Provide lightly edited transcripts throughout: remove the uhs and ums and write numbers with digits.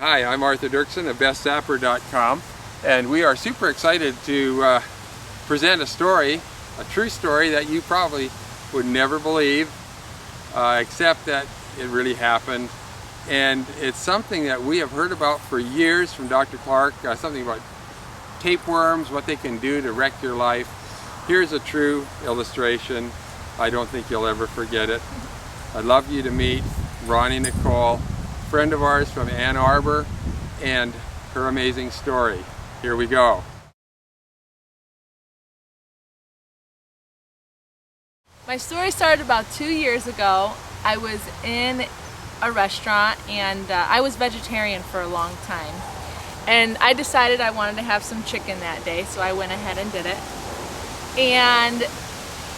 Hi, I'm Arthur Dirksen of bestzapper.com, and we are super excited to present a story, a true story that you probably would never believe, except that it really happened. And it's something that we have heard about for years from Dr. Clark, something about tapeworms, what they can do to wreck your life. Here's a true illustration. I don't think you'll ever forget it. I'd love you to meet Ronnie Nicole, friend of ours from Ann Arbor, and her amazing story. Here we go. My story started about 2 years ago. I was in a restaurant and I was vegetarian for a long time. And I decided I wanted to have some chicken that day, so I went ahead and did it. And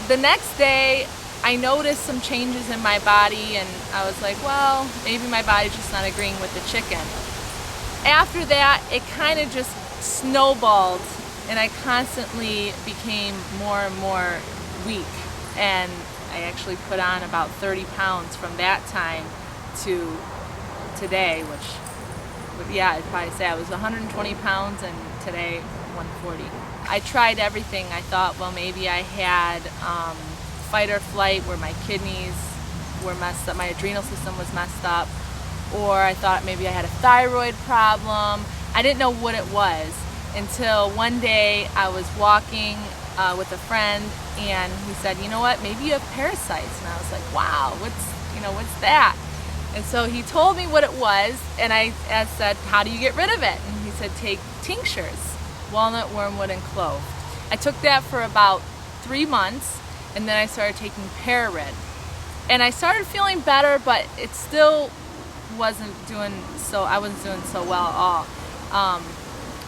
the next day, I noticed some changes in my body and I was like, well, maybe my body's just not agreeing with the chicken. After that, it kind of just snowballed and I constantly became more and more weak. And I actually put on about 30 pounds from that time to today, which, yeah, I'd probably say I was 120 pounds and today 140. I tried everything. I thought, well, maybe I had fight or flight where my kidneys were messed up, my adrenal system was messed up, or I thought maybe I had a thyroid problem. I didn't know what it was until one day I was walking with a friend and he said, you know what, maybe you have parasites. And I was like, wow, what's that? And so he told me what it was, and I said, how do you get rid of it? And he said, take tinctures, walnut, wormwood, and clove. I took that for about 3 months, and then I started taking Pararid. And I started feeling better, but it still wasn't doing so, I wasn't doing so well at all.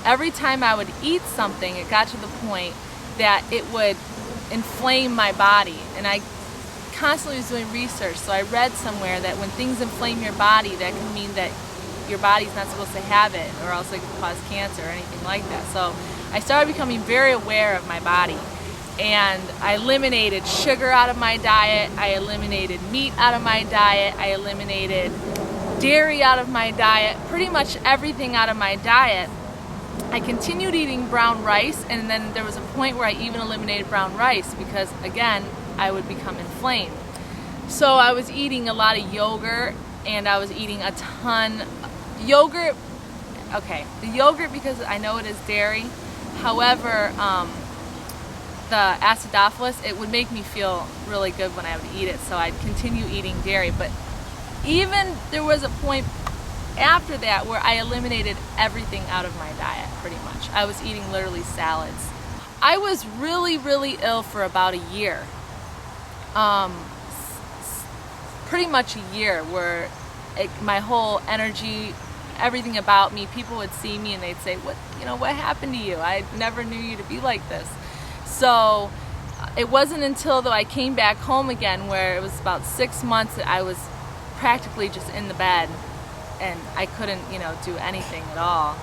Every time I would eat something, it got to the point that it would inflame my body. And I constantly was doing research, so I read somewhere that when things inflame your body, that can mean that your body's not supposed to have it, or else it could cause cancer or anything like that. So I started becoming very aware of my body, and I eliminated sugar out of my diet, I eliminated meat out of my diet, I eliminated dairy out of my diet, pretty much everything out of my diet. I continued eating brown rice, and then there was a point where I even eliminated brown rice because, again, I would become inflamed. So I was eating a lot of yogurt, and I was eating a ton yogurt. Okay, the yogurt, because I know it is dairy. However, the acidophilus, it would make me feel really good when I would eat it, so I'd continue eating dairy. But even there was a point after that where I eliminated everything out of my diet, pretty much. I was eating literally salads. I was really, really ill for about a year. Pretty much a year, where my whole energy, everything about me, people would see me and they'd say, what happened to you? I never knew you to be like this. So it wasn't until though I came back home again, where it was about 6 months that I was practically just in the bed and I couldn't, do anything at all.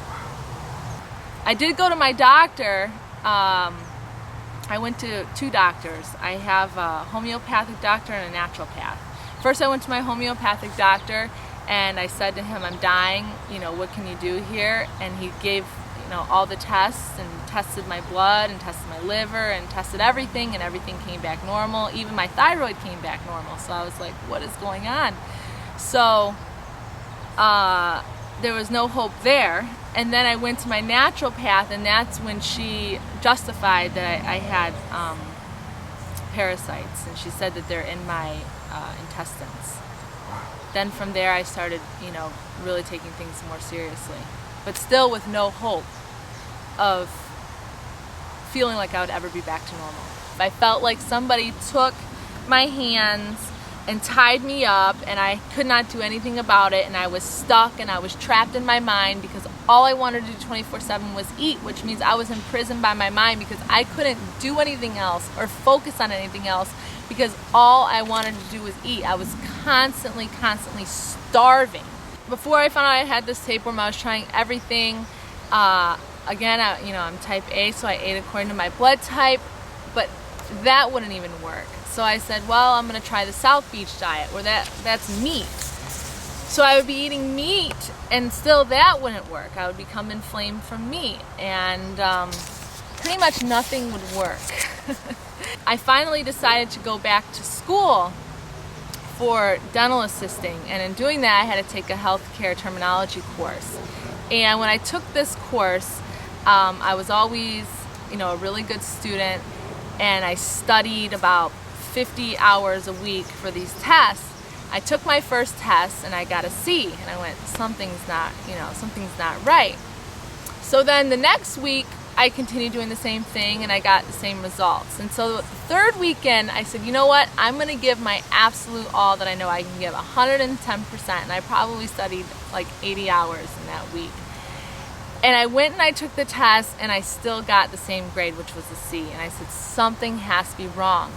I did go to my doctor. I went to 2 doctors. I have a homeopathic doctor and a naturopath. First I went to my homeopathic doctor and I said to him, I'm dying, what can you do here? And he gave, all the tests and tested my blood and tested my liver and tested everything, and everything came back normal. Even my thyroid came back normal. So I was like, what is going on? So there was no hope there. And then I went to my naturopath, and that's when she justified that I had parasites, and she said that they're in my intestines. Then from there I started, really taking things more seriously, but still with no hope of feeling like I would ever be back to normal. I felt like somebody took my hands and tied me up, and I could not do anything about it, and I was stuck and I was trapped in my mind because all I wanted to do 24/7 was eat, which means I was imprisoned by my mind because I couldn't do anything else or focus on anything else because all I wanted to do was eat. I was constantly starving. Before I found out I had this tapeworm, I was trying everything. Again, I'm type A, so I ate according to my blood type, but that wouldn't even work. So I said, well, I'm going to try the South Beach diet, where that's meat. So I would be eating meat and still that wouldn't work. I would become inflamed from meat and pretty much nothing would work. I finally decided to go back to school for dental assisting, and in doing that I had to take a healthcare terminology course. And when I took this course, I was always, a really good student, and I studied about 50 hours a week for these tests. I took my first test and I got a C, and I went, something's not right. So then the next week I continued doing the same thing and I got the same results. And so the third weekend I said, you know what, I'm going to give my absolute all that I know I can give, 110%, and I probably studied like 80 hours in that week. And I went and I took the test and I still got the same grade, which was a C. And I said, something has to be wrong.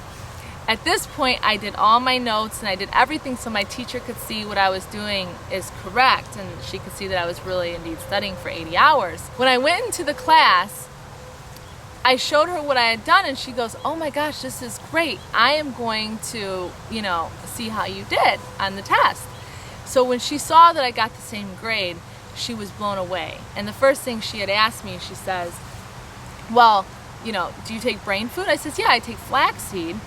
At this point, I did all my notes and I did everything so my teacher could see what I was doing is correct, and she could see that I was really indeed studying for 80 hours. When I went into the class, I showed her what I had done and she goes, oh my gosh, this is great. I am going to, see how you did on the test. So when she saw that I got the same grade, she was blown away. And the first thing she had asked me, she says, well, do you take brain food? I says, yeah, I take flaxseed.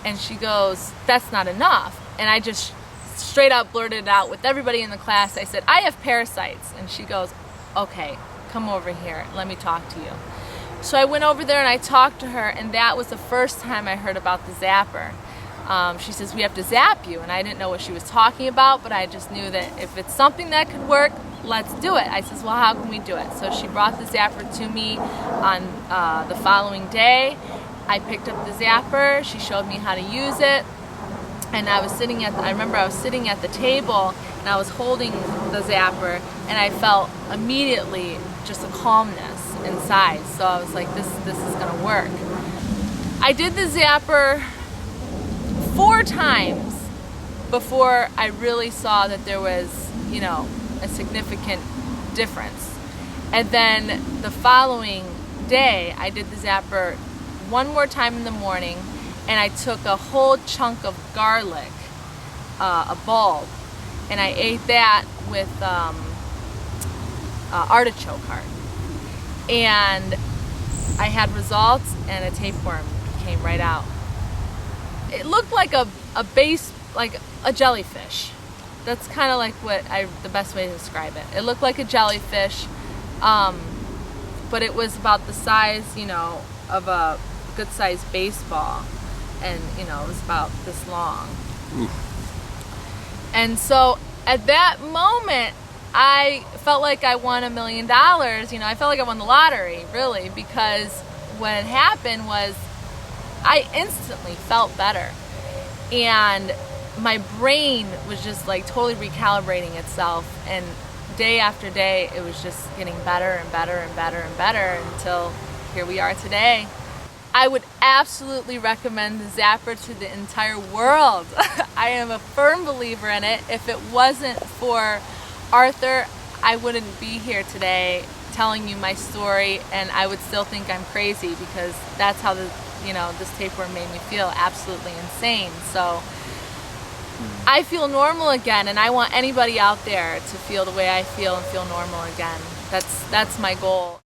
And she goes, that's not enough. And I just straight up blurted it out with everybody in the class. I said, I have parasites. And she goes, okay, come over here. Let me talk to you. So I went over there and I talked to her, and that was the first time I heard about the Zapper. She says, we have to zap you. And I didn't know what she was talking about, but I just knew that if it's something that could work, let's do it. I says, well, how can we do it? So she brought the Zapper to me on the following day. I picked up the Zapper, she showed me how to use it, and I remember I was sitting at the table and I was holding the Zapper, and I felt immediately just a calmness inside. So I was like, this is gonna work. I did the Zapper 4 times before I really saw that there was, a significant difference. And then the following day, I did the Zapper one more time in the morning, and I took a whole chunk of garlic, a bulb, and I ate that with artichoke heart. And I had results, and a tapeworm came right out. It looked like a jellyfish. That's kind of like the best way to describe it. It looked like a jellyfish, but it was about the size, of a good sized baseball, and it was about this long. Oof. And so at that moment I felt like I won $1 million. I felt like I won the lottery, really, because what had happened was I instantly felt better, and my brain was just like totally recalibrating itself, and day after day it was just getting better and better and better and better until here we are today. I would absolutely recommend the Zapper to the entire world. I am a firm believer in it. If it wasn't for Arthur, I wouldn't be here today telling you my story, and I would still think I'm crazy, because that's how this tapeworm made me feel, absolutely insane. So I feel normal again, and I want anybody out there to feel the way I feel and feel normal again. That's my goal.